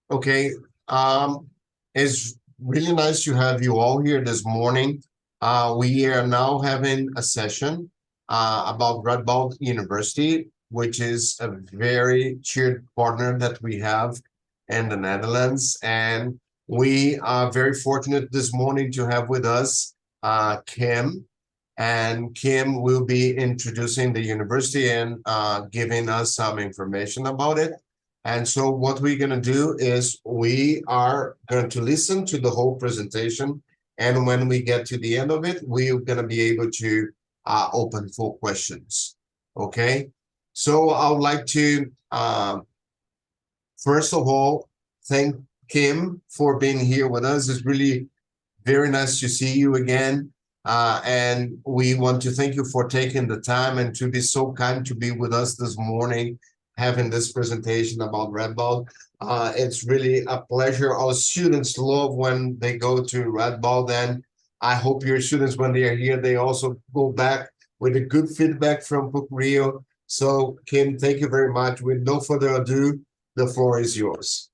Okay, it's really nice to have you all here this morning. We are now having a session about Radboud University, which is a very cheered partner that we have in the Netherlands. And we are very fortunate this morning to have with us Kim. And Kim will be introducing the university and giving us some information about it. And so what we're going to do is we are going to listen to the whole presentation. And when we get to the end of it, we're going to be able to open for questions. Okay. So I would like to, first of all, thank Kim for being here with us. It's really very nice to see you again. And we want to thank you for taking the time and to be so kind to be with us this morning, having this presentation about Radboud. It's really a pleasure. Our students love when they go to Radboud, and I hope your students, when they are here, they also go back with a good feedback from puc-rio. So, Kim, thank you very much. With no further ado, the floor is yours.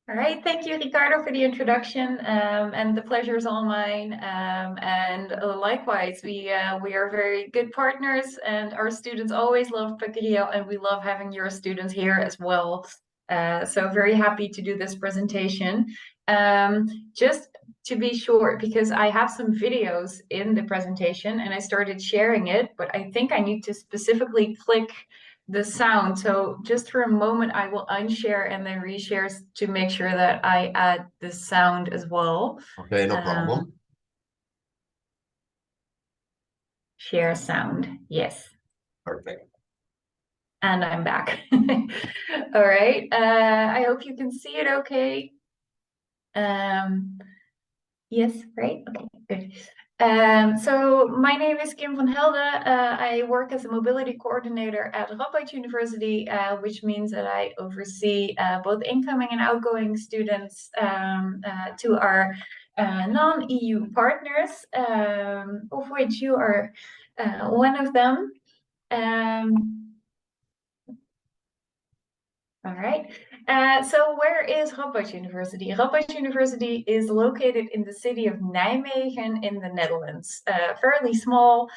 All right, thank you, Ricardo, for the introduction, and the pleasure is all mine. And likewise, we are very good partners, and our students always love puc-rio, and we love having your students here as well. So very happy to do this presentation. Just to be short, because I have some videos in the presentation, and I started sharing it, but I think I need to specifically click the sound. So just for a moment, I will unshare and then reshare to make sure that I add the sound as well. Okay, no problem. Share sound, yes. Perfect. And I'm back. All right. I hope you can see it okay. Yes, right? Okay, good. So my name is Kim van Helden. I work as a mobility coordinator at Radboud University, which means that I oversee both incoming and outgoing students to our non-EU partners, of which you are one of them. All right. So where is Radboud University? Radboud University is located in the city of Nijmegen in the Netherlands. Fairly small,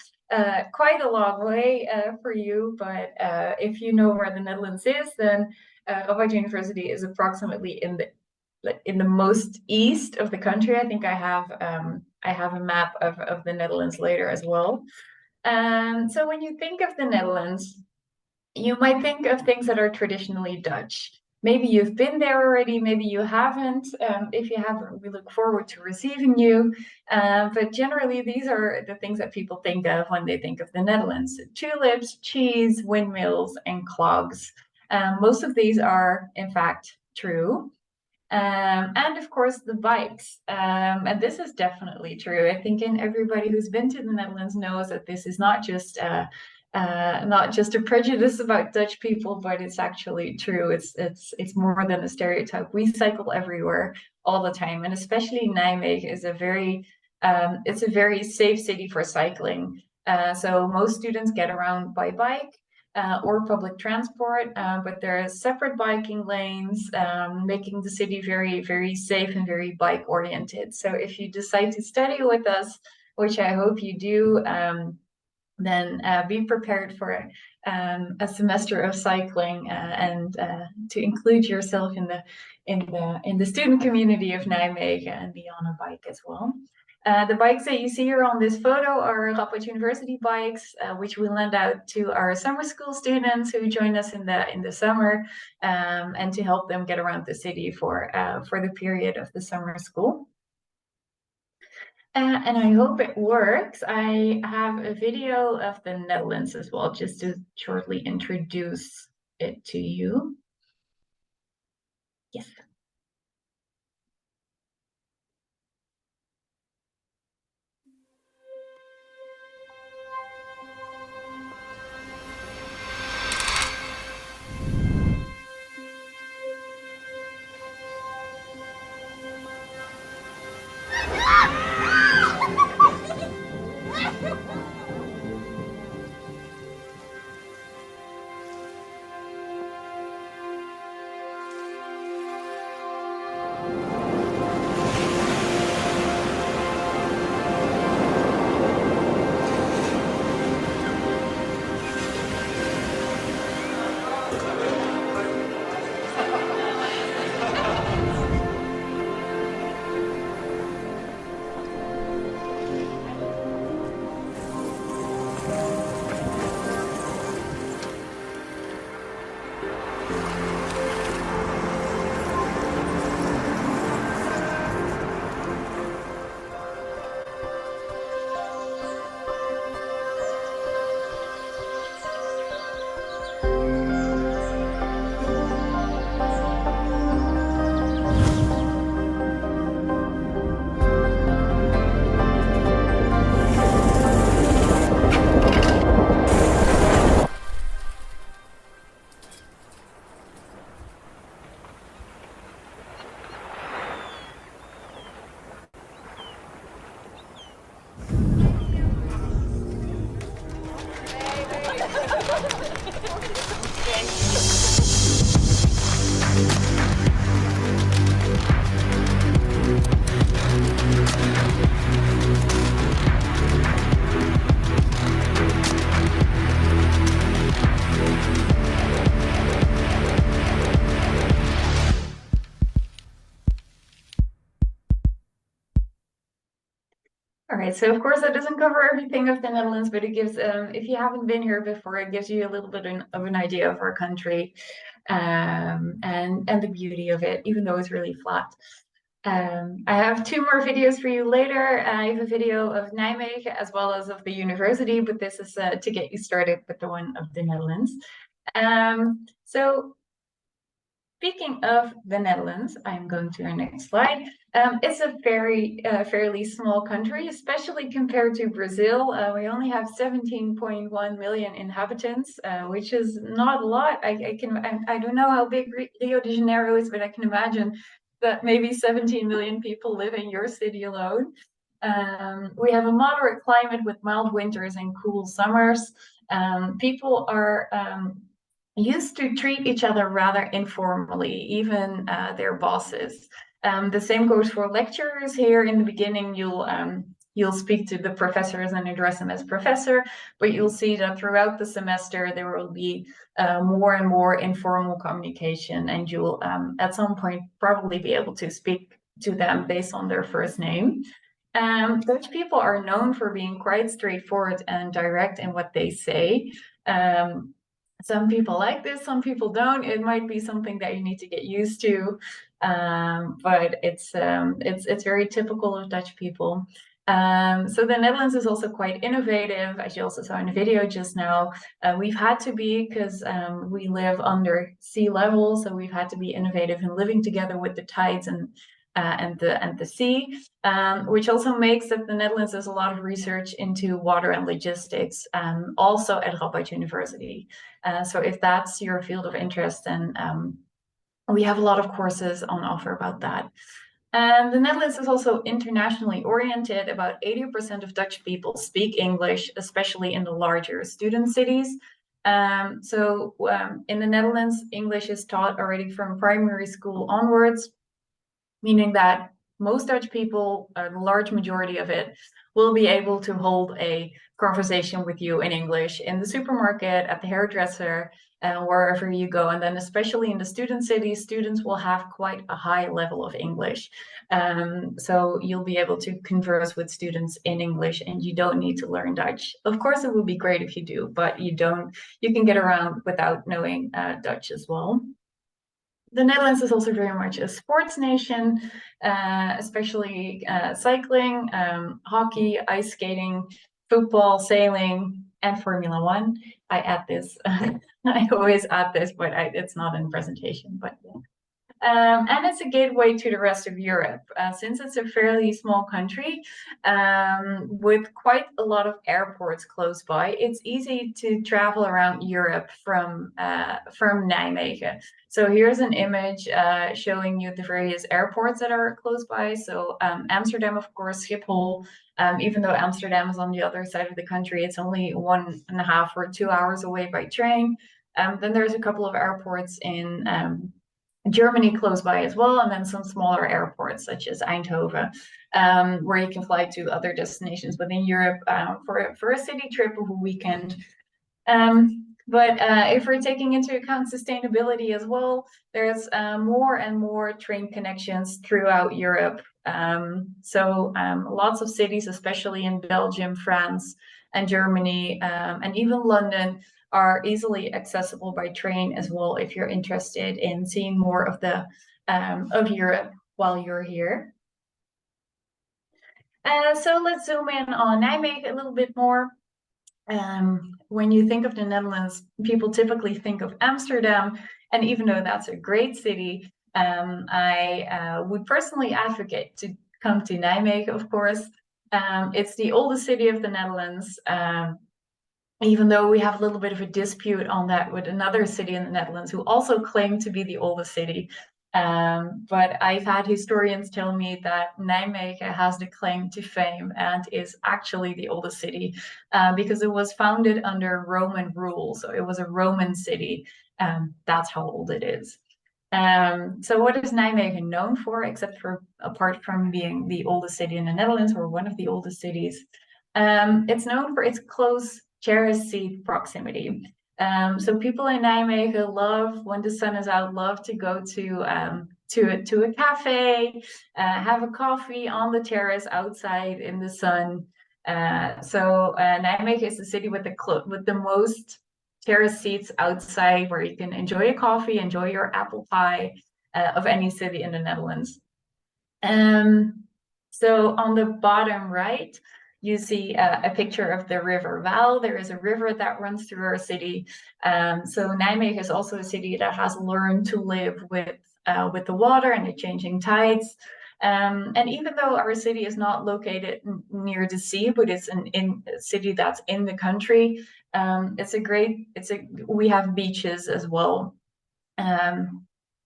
quite a long way for you, but if you know where the Netherlands is, then Radboud University is approximately in the most east of the country. I think I have a map of the Netherlands later as well. So when you think of the Netherlands, you might think of things that are traditionally Dutch. Maybe you've been there already, maybe you haven't. If you haven't, we look forward to receiving you. But generally, these are the things that people think of when they think of the Netherlands: tulips, cheese, windmills, and clogs. Most of these are, in fact, true. And of course, the bikes. And this is definitely true. I think everybody who's been to the Netherlands knows that this is not just a prejudice about Dutch people, but it's actually true. It's more than a stereotype. We cycle everywhere all the time, and especially Nijmegen is it's a very safe city for cycling. So most students get around by bike. Or public transport, but there are separate biking lanes, making the city very, very safe and very bike oriented. So if you decide to study with us, which I hope you do, then be prepared for a semester of cycling and to include yourself in the student community of Nijmegen and be on a bike as well. The bikes that you see here on this photo are Radboud University bikes, which we lend out to our summer school students who join us in the summer, and to help them get around the city for the period of the summer school. And I hope it works. I have a video of the Netherlands as well, just to shortly introduce it to you. Yes. right, so of course that doesn't cover everything of the Netherlands, but it gives, if you haven't been here before, it gives you a little bit of an idea of our country, and the beauty of it, even though it's really flat. I have two more videos for you later. I have a video of Nijmegen as well as of the university, but this is to get you started with the one of the Netherlands. So speaking of the Netherlands, I'm going to our next slide. It's a very fairly small country, especially compared to Brazil. We only have 17.1 million inhabitants, which is not a lot. I don't know how big Rio de Janeiro is, but I can imagine that maybe 17 million people live in your city alone. We have a moderate climate with mild winters and cool summers. People are used to treat each other rather informally, even their bosses. The same goes for lecturers here. In the beginning, you'll speak to the professors and address them as professor, but you'll see that throughout the semester there will be more and more informal communication, and you'll at some point probably be able to speak to them based on their first name. Dutch people are known for being quite straightforward and direct in what they say. Some people like this, some people don't. It might be something that you need to get used to, but it's very typical of Dutch people. So the Netherlands is also quite innovative, as you also saw in the video just now. We've had to be, because we live under sea level, so we've had to be innovative in living together with the tides and the sea, which also makes that the Netherlands does a lot of research into water and logistics, also at Radboud University. So if that's your field of interest, then we have a lot of courses on offer about that. The Netherlands is also internationally oriented. About 80% of Dutch people speak English, especially in the larger student cities. In the Netherlands, English is taught already from primary school onwards, meaning that most Dutch people, the large majority of it, will be able to hold a conversation with you in English in the supermarket, at the hairdresser, and wherever you go. And then especially in the student cities, students will have quite a high level of English. So you'll be able to converse with students in English, and you don't need to learn Dutch. Of course, it would be great if you do, but you can get around without knowing Dutch as well. The Netherlands is also very much a sports nation, especially cycling, hockey, ice skating, football, sailing, and Formula One. I add this, I always add this, but it's not in the presentation, but yeah. And it's a gateway to the rest of Europe, since it's a fairly small country with quite a lot of airports close by. It's easy to travel around Europe from Nijmegen. So here's an image showing you the various airports that are close by. So Amsterdam, of course, Schiphol. Even though Amsterdam is on the other side of the country, it's only 1.5 or 2 hours away by train. Then there's a couple of airports in Germany close by as well, and then some smaller airports such as Eindhoven, where you can fly to other destinations within Europe for a city trip of a weekend. But if we're taking into account sustainability as well, there's more and more train connections throughout Europe. Lots of cities, especially in Belgium, France, and Germany, and even London, are easily accessible by train as well if you're interested in seeing more of Europe while you're here. So let's zoom in on Nijmegen a little bit more. When you think of the Netherlands, people typically think of Amsterdam, and even though that's a great city, I would personally advocate to come to Nijmegen, of course. It's the oldest city of the Netherlands, even though we have a little bit of a dispute on that with another city in the Netherlands who also claim to be the oldest city. But I've had historians tell me that Nijmegen has the claim to fame and is actually the oldest city because it was founded under Roman rule. So it was a Roman city. That's how old it is. So what is Nijmegen known for, apart from being the oldest city in the Netherlands, or one of the oldest cities? It's known for its close Cherry proximity. So people in Nijmegen love, when the sun is out, love to go to to a cafe, have a coffee on the terrace outside in the sun. So Nijmegen is the city with the most terrace seats outside, where you can enjoy a coffee, enjoy your apple pie, of any city in the Netherlands. So on the bottom right, you see a picture of the river Waal. There is a river that runs through our city. So Nijmegen is also a city that has learned to live with the water and the changing tides. And even though our city is not located near the sea, but it's a city that's in the country, we have beaches as well,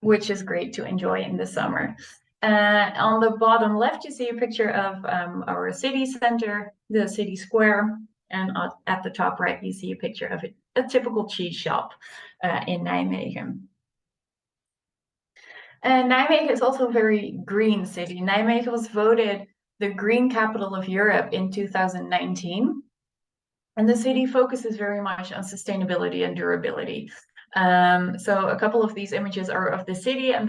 which is great to enjoy in the summer. On the bottom left, you see a picture of our city center, the city square, and at the top right, you see a picture of a typical cheese shop in Nijmegen. And Nijmegen is also a very green city. Nijmegen was voted the green capital of Europe in 2019. And the city focuses very much on sustainability and durability. So a couple of these images are of the city, and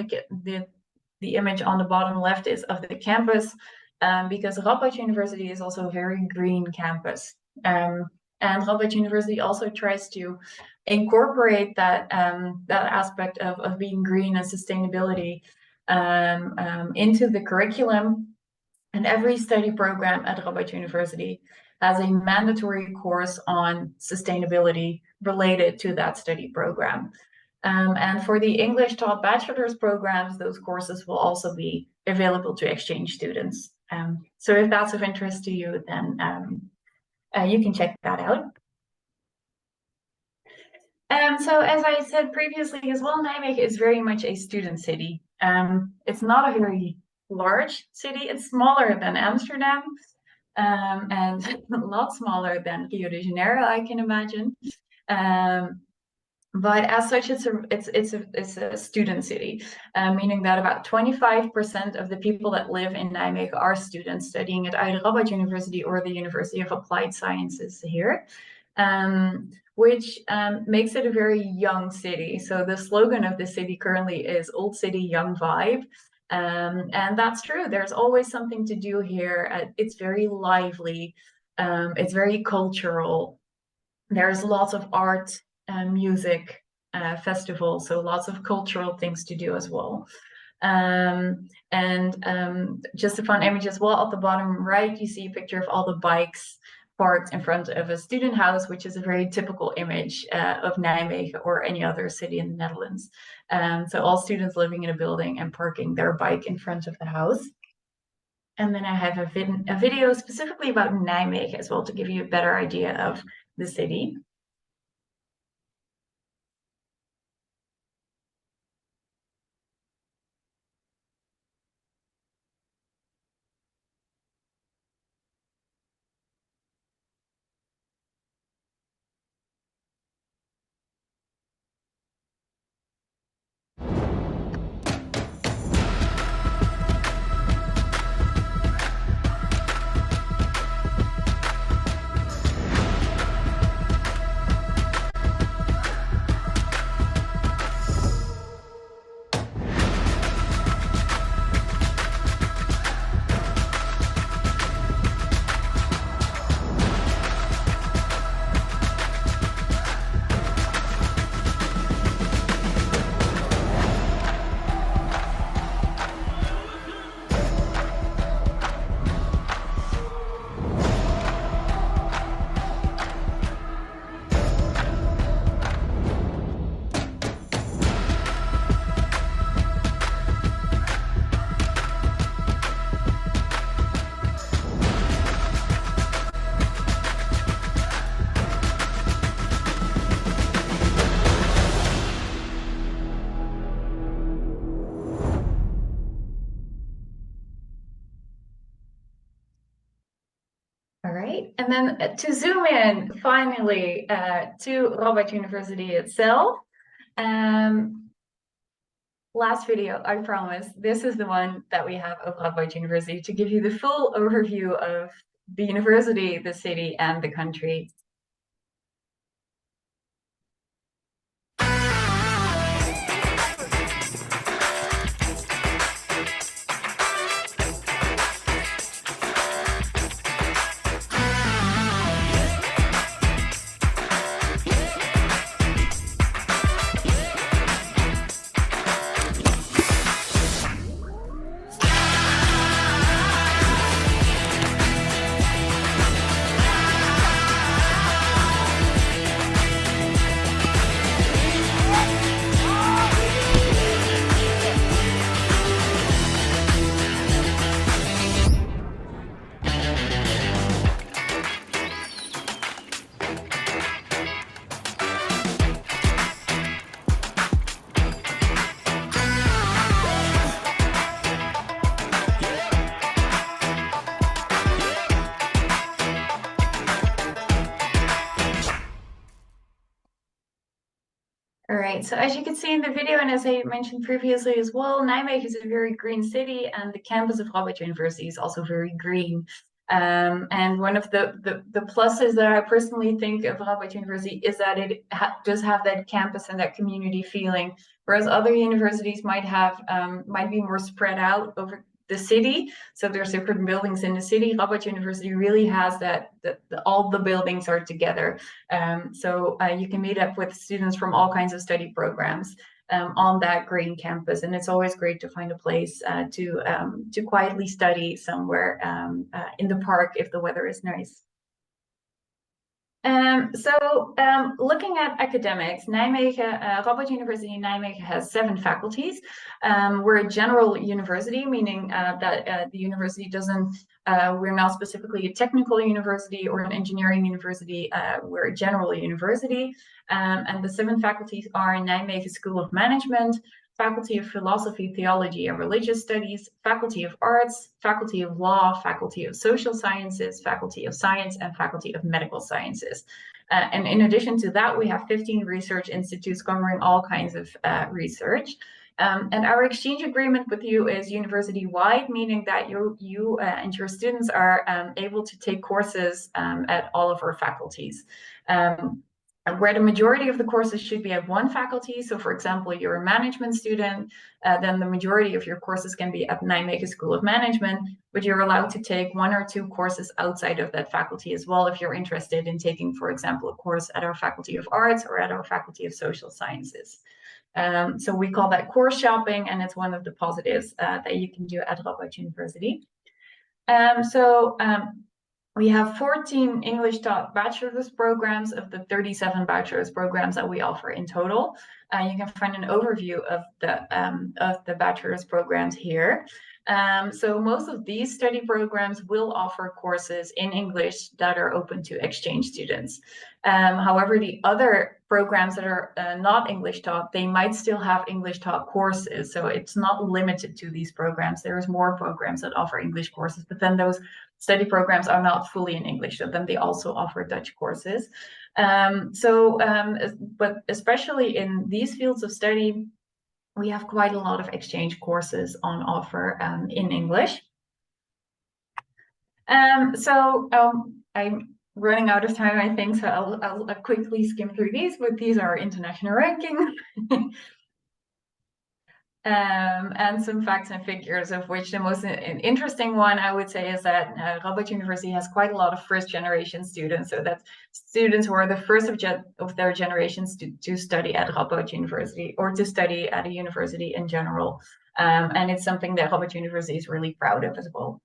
the image on the bottom left is of the campus, because Radboud University is also a very green campus. And Radboud University also tries to incorporate that aspect of being green and sustainability into the curriculum. And every study program at Radboud University has a mandatory course on sustainability related to that study program. And for the English taught bachelor's programs, those courses will also be available to exchange students. So if that's of interest to you, then you can check that out. So as I said previously as well, Nijmegen is very much a student city. It's not a very large city. It's smaller than Amsterdam, and a lot smaller than Rio de Janeiro, I can imagine. But as such, it's a student city, meaning that about 25% of the people that live in Nijmegen are students studying at either Radboud University or the University of Applied Sciences here, which makes it a very young city. So the slogan of the city currently is "Old City, Young Vibe." And that's true. There's always something to do here. It's very lively. It's very cultural. There's lots of art, music, festivals, so lots of cultural things to do as well. Just a fun image as well. At the bottom right, you see a picture of all the bikes parked in front of a student house, which is a very typical image of Nijmegen or any other city in the Netherlands. So all students living in a building and parking their bike in front of the house. And then I have a video specifically about Nijmegen as well, to give you a better idea of the city. All right, and then to zoom in finally to Radboud University itself. Last video, I promise, this is the one that we have of Radboud University, to give you the full overview of the university, the city, and the country. All right, so as you can see in the video, and as I mentioned previously as well, Nijmegen is a very green city, and the campus of Radboud University is also very green. And one of the pluses that I personally think of Radboud University is that it does have that campus and that community feeling, whereas other universities might be more spread out over the city. So there's different buildings in the city. Radboud University really has that all the buildings are together. So you can meet up with students from all kinds of study programs on that green campus, and it's always great to find a place to quietly study somewhere in the park if the weather is nice. Looking at academics, Radboud University in Nijmegen has 7 faculties. We're a general university, meaning that the university we're not specifically a technical university or an engineering university. We're a general university. And the 7 faculties are Nijmegen School of Management, Faculty of Philosophy, Theology, and Religious Studies, Faculty of Arts, Faculty of Law, Faculty of Social Sciences, Faculty of Science, and Faculty of Medical Sciences. And in addition to that, we have 15 research institutes covering all kinds of research. And our exchange agreement with you is university-wide, meaning that you and your students are able to take courses at all of our faculties. Where the majority of the courses should be at one faculty. So for example, you're a management student, then the majority of your courses can be at Nijmegen School of Management, but you're allowed to take 1 or 2 courses outside of that faculty as well if you're interested in taking, for example, a course at our Faculty of Arts or at our Faculty of Social Sciences. So we call that course shopping, and it's one of the positives that you can do at Radboud University. We have 14 English taught bachelor's programs of the 37 bachelor's programs that we offer in total. You can find an overview of the bachelor's programs here. So most of these study programs will offer courses in English that are open to exchange students. However, the other programs that are not English taught, they might still have English taught courses. So it's not limited to these programs. There's more programs that offer English courses, but then those study programs are not fully in English. So then they also offer Dutch courses. But especially in these fields of study, we have quite a lot of exchange courses on offer in English. I'm running out of time, I think, so I'll quickly skim through these, but these are international rankings. And some facts and figures, of which the most interesting one I would say is that Radboud University has quite a lot of first-generation students. So that's students who are the first of their generations to study at Radboud University or to study at a university in general. And it's something that Radboud University is really proud of as well.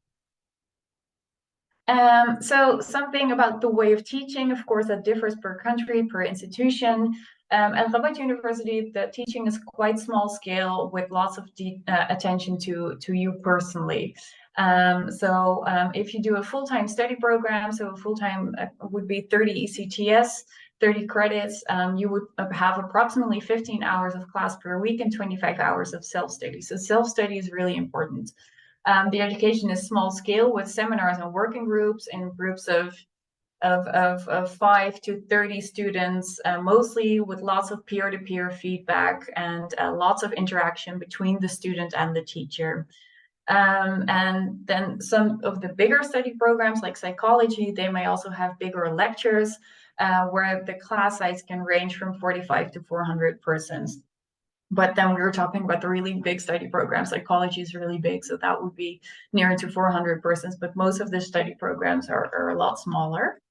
So something about the way of teaching, of course, that differs per country, per institution. At Radboud University, the teaching is quite small scale with lots of attention to you personally. If you do a full-time study program, so full-time would be 30 ECTS, 30 credits, you would have approximately 15 hours of class per week and 25 hours of self-study. So self-study is really important. The education is small scale with seminars and working groups in groups of 5 to 30 students, mostly with lots of peer-to-peer feedback and lots of interaction between the student and the teacher. And then some of the bigger study programs like psychology, they may also have bigger lectures where the class size can range from 45 to 400 persons. But then we were talking about the really big study programs. Psychology is really big, so that would be near to 400 persons, but most of the study programs are a lot smaller.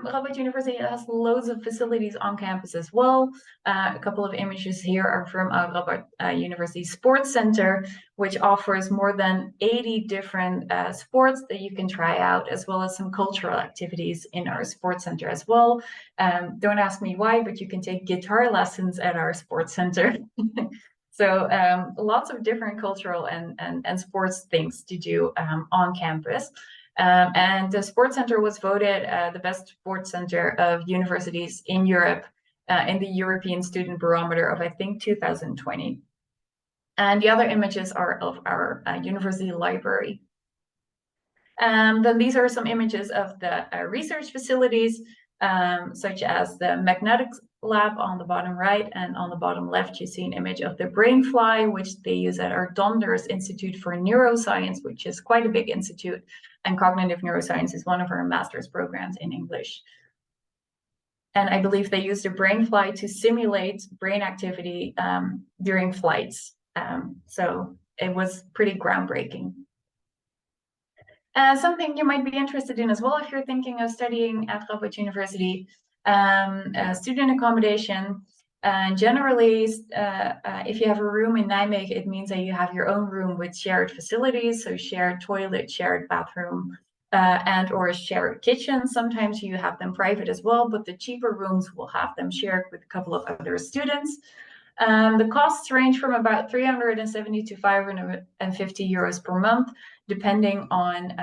Radboud University has loads of facilities on campus as well. A couple of images here are from our Radboud University Sports Center, which offers more than 80 different sports that you can try out, as well as some cultural activities in our sports center as well. Don't ask me why, but you can take guitar lessons at our sports center. So lots of different cultural and sports things to do on campus. And the Sports Center was voted the best sports center of universities in Europe in the European Student Barometer of, I think, 2020. And the other images are of our university library. Then these are some images of the research facilities. such as the magnetics lab on the bottom right, and on the bottom left you see an image of the brainfly, which they use at our Donders Institute for Neuroscience, which is quite a big institute, and cognitive neuroscience is one of our master's programs in English. And I believe they use the brainfly to simulate brain activity during flights. So it was pretty groundbreaking. Something you might be interested in as well if you're thinking of studying at Radboud University, student accommodation. Generally, if you have a room in Nijmegen, it means that you have your own room with shared facilities, so shared toilet, shared bathroom, and or a shared kitchen. Sometimes you have them private as well, but the cheaper rooms will have them shared with a couple of other students. The costs range from about 370 to 550 euros per month, depending on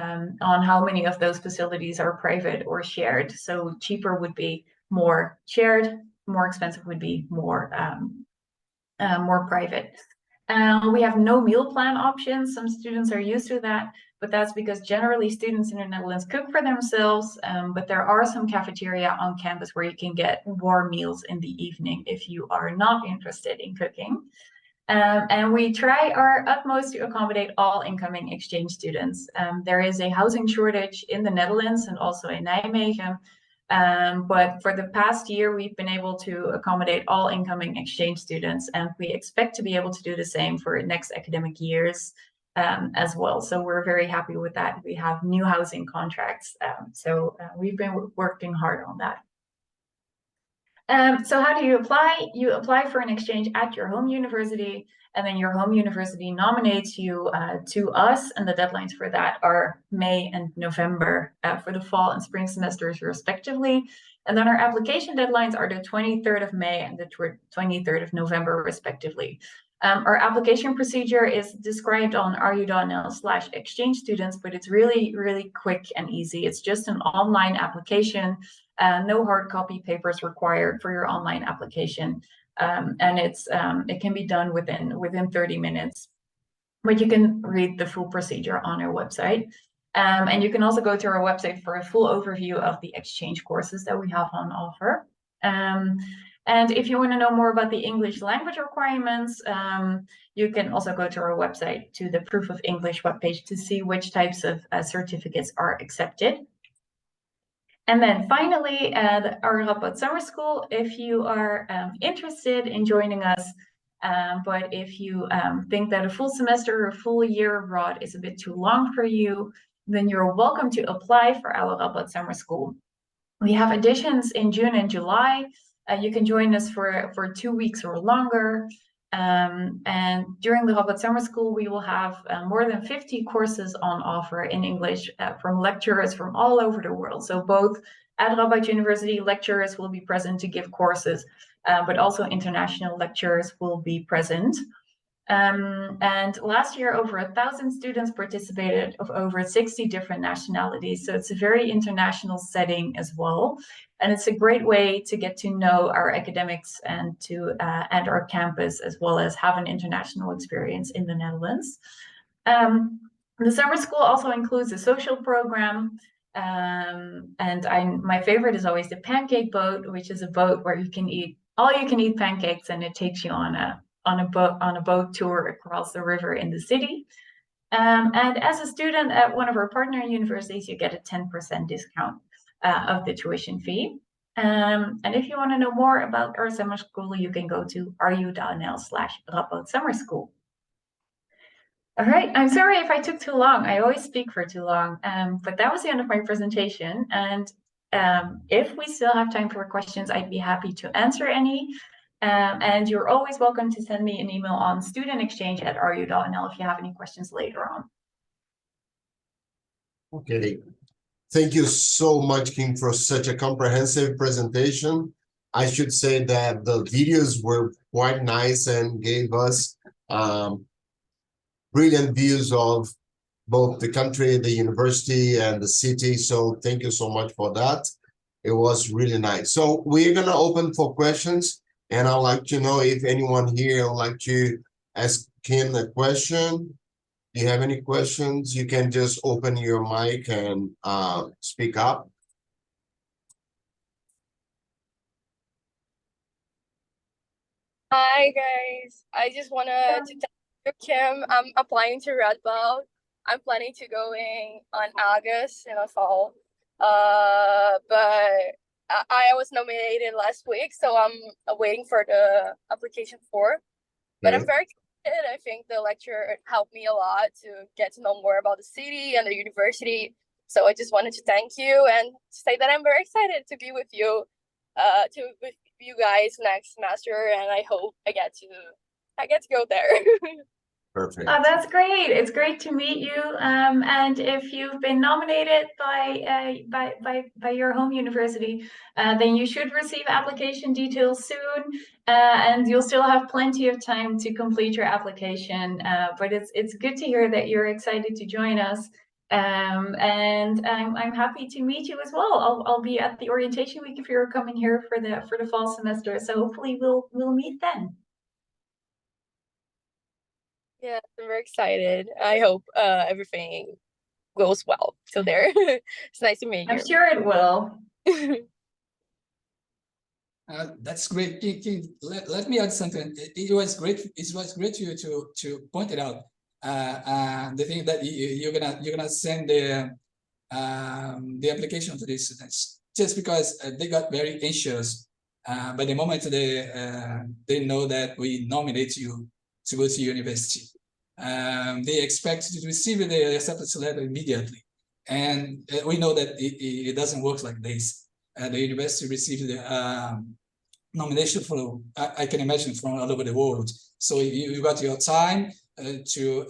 how many of those facilities are private or shared. So cheaper would be more shared, more expensive would be more private. We have no meal plan options. Some students are used to that, but that's because generally students in the Netherlands cook for themselves, but there are some cafeteria on campus where you can get warm meals in the evening if you are not interested in cooking. And we try our utmost to accommodate all incoming exchange students. There is a housing shortage in the Netherlands and also in Nijmegen. But for the past year, we've been able to accommodate all incoming exchange students, and we expect to be able to do the same for next academic years as well. So we're very happy with that. We have new housing contracts. So we've been working hard on that. So how do you apply? You apply for an exchange at your home university, and then your home university nominates you to us, and the deadlines for that are May and November for the fall and spring semesters respectively. And then our application deadlines are the 23rd of May and the 23rd of November respectively. Our application procedure is described on ru.nl/exchange students, but it's really, really quick and easy. It's just an online application. No hard copy papers required for your online application, and it can be done within 30 minutes. But you can read the full procedure on our website, and you can also go to our website for a full overview of the exchange courses that we have on offer. And if you want to know more about the English language requirements, you can also go to our website to the Proof of English webpage to see which types of certificates are accepted. And then finally, our Radboud Summer School, if you are interested in joining us, but if you think that a full semester or a full year abroad is a bit too long for you, then you're welcome to apply for our Radboud Summer School. We have editions in June and July. You can join us for 2 weeks or longer. And during the Radboud Summer School, we will have more than 50 courses on offer in English from lecturers from all over the world. So both at Radboud University, lecturers will be present to give courses, but also international lecturers will be present. And last year, over 1,000 students participated of over 60 different nationalities. So it's a very international setting as well. And it's a great way to get to know our academics and our campus, as well as have an international experience in the Netherlands. The summer school also includes a social program. And my favorite is always the pancake boat, which is a boat where you can eat all-you-can-eat pancakes, and it takes you on a boat tour across the river in the city. And as a student at one of our partner universities, you get a 10% discount of the tuition fee. And if you want to know more about our summer school, you can go to ru.nl/Radboud Summer School. All right, I'm sorry if I took too long. I always speak for too long, but that was the end of my presentation. And if we still have time for questions, I'd be happy to answer any. And you're always welcome to send me an email on studentexchange@ru.nl if you have any questions later on. Okay. Thank you so much, Kim, for such a comprehensive presentation. I should say that the videos were quite nice and gave us brilliant views of both the country, the university, and the city. So thank you so much for that. It was really nice. So we're going to open for questions. And I'd like to know if anyone here would like to ask Kim a question. Do you have any questions? You can just open your mic and speak up. Hi guys, I just wanted to thank you, Kim. I'm applying to Radboud. I'm planning to going on August in the fall. But I was nominated last week, so I'm waiting for the application form. But I'm Okay. very excited. I think the lecture helped me a lot to get to know more about the city and the university. So I just wanted to thank you and say that I'm very excited to be with you, with you guys next semester, and I hope I get to go there. Perfect. Oh, that's great. It's great to meet you. And if you've been nominated by your home university, then you should receive application details soon. And you'll still have plenty of time to complete your application. But it's good to hear that you're excited to join us. And I'm happy to meet you as well. I'll be at the orientation week if you're coming here for the fall semester. So hopefully we'll meet then. Yeah, I'm very excited. I hope everything goes well. So there, it's nice to meet I'm you. sure it will. That's great. Let me add something. It was great. It was great to point it out. The thing that you're gonna send the application to the students just because they got very anxious. By the moment they know that we nominate you to go to university, they expect to receive the acceptance letter immediately, and we know that it doesn't work like this. The university received the nomination from, I can imagine, from all over the world. So you got your time to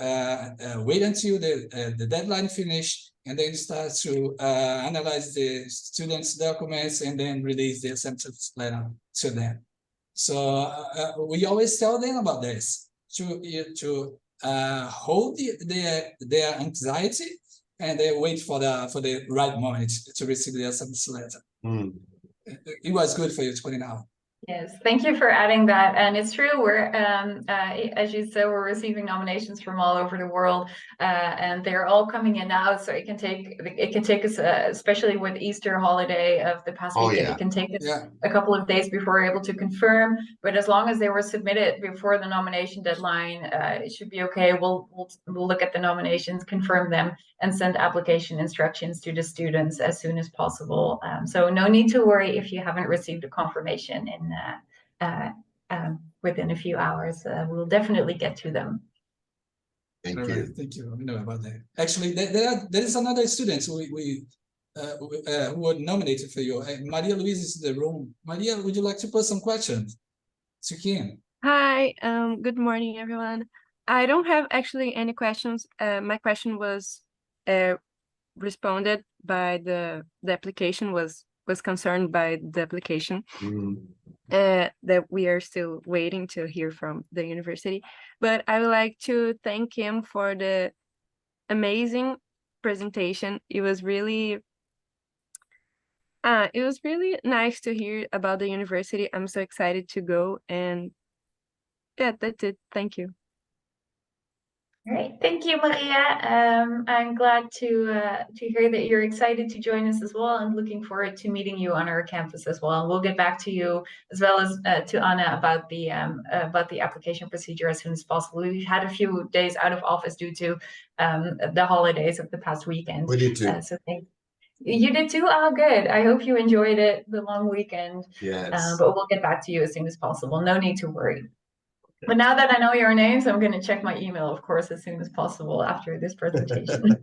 wait until the deadline finish, and then start to analyze the students' documents and then release the acceptance letter to them. So we always tell them about this, to hold their anxiety and they wait for the right moment to receive the acceptance letter. It was good for you to put it out. Yes, thank you for adding that. And it's true, we're as you said, we're receiving nominations from all over the world, and they're all coming in now. So it can take us, especially with Easter holiday of the past weekend, it can take us a couple of days before we're able to confirm. But as long as they were submitted before the nomination deadline, it should be okay. We'll look at the nominations, confirm them, and send application instructions to the students as soon as possible. So no need to worry if you haven't received a confirmation within a few hours. We'll definitely get to them. Thank you. Thank you. I know about that. Actually, there is another student who were nominated for you. Maria Louise is in the room. Maria, would you like to pose some questions to Kim? Hi, good morning, everyone. I don't have actually any questions. My question was responded by the application, was concerned by the application. That we are still waiting to hear from the university. But I would like to thank him for the amazing presentation. It was really nice to hear about the university. I'm so excited to go, and yeah, that's it. Thank you. Great, thank you, Maria. I'm glad to hear that you're excited to join us as well, and looking forward to meeting you on our campus as well. We'll get back to you as well as to Anna about the application procedure as soon as possible. We had a few days out of office due to the holidays of the past weekend. We did too. So you did too? Oh, good. I hope you enjoyed it, the long weekend. Yes. But we'll get back to you as soon as possible. No need to worry. But now that I know your names, I'm going to check my email, of course, as soon as possible after this presentation.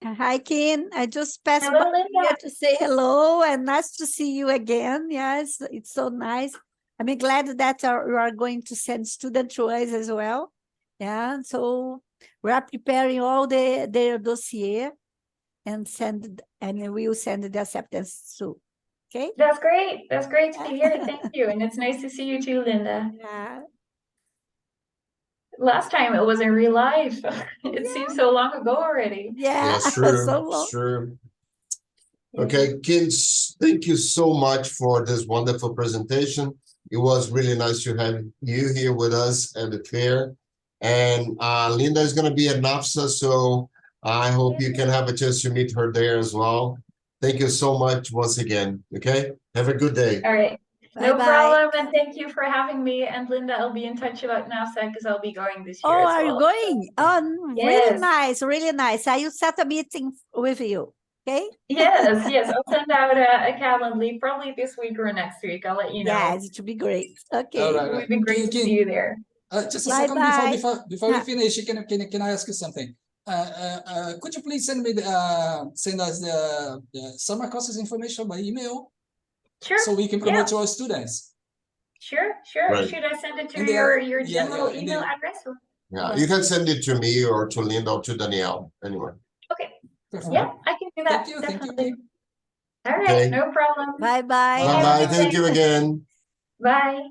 Hi, Kim. I just passed Hello, by Linda. here to say hello and nice to see you again. Yes, it's so nice. I'm glad that you are going to send student choice as well. Yeah, so we are preparing all their dossier and we will send the acceptance soon. Okay. That's great. That's great to hear. Thank you. And it's nice to see you too, Linda. Yeah. Last time it was in real life. It seems so long ago already. Yeah, Yes, true. so long. True. Okay, kids, thank you so much for this wonderful presentation. It was really nice to have you here with us at the fair. And Linda is going to be at NAFSA, so I hope you can have a chance to meet her there as well. Thank you so much once again. Okay, have a good day. All right. No Bye-bye. problem, and thank you for having me. And Linda, I'll be in touch about NAFTA because I'll be going this year Oh, as are you well. going? Oh, really Yes. nice, really nice. I will set a meeting with you. Okay? Yes, I'll send out a Calendly probably this week or next week. I'll let you know. Yes, it will be great. All Okay. right, It right. would be great to see you there. Just a second Bye-bye. before we Yeah. finish, can I ask you something? Could you please send us the summer courses information by email Sure. so we can Yeah. promote to our students? Sure. Right. Should I send it to And the- your yeah, general and email the- address? Yeah, you can send it to me or to Linda or to Danielle, anyone. Okay. Perfect. Yeah, I can do that. Thank you, thank you. Definitely. All right, Okay. no problem. Bye-bye. Have a Bye-bye, good thank day. you again. Bye.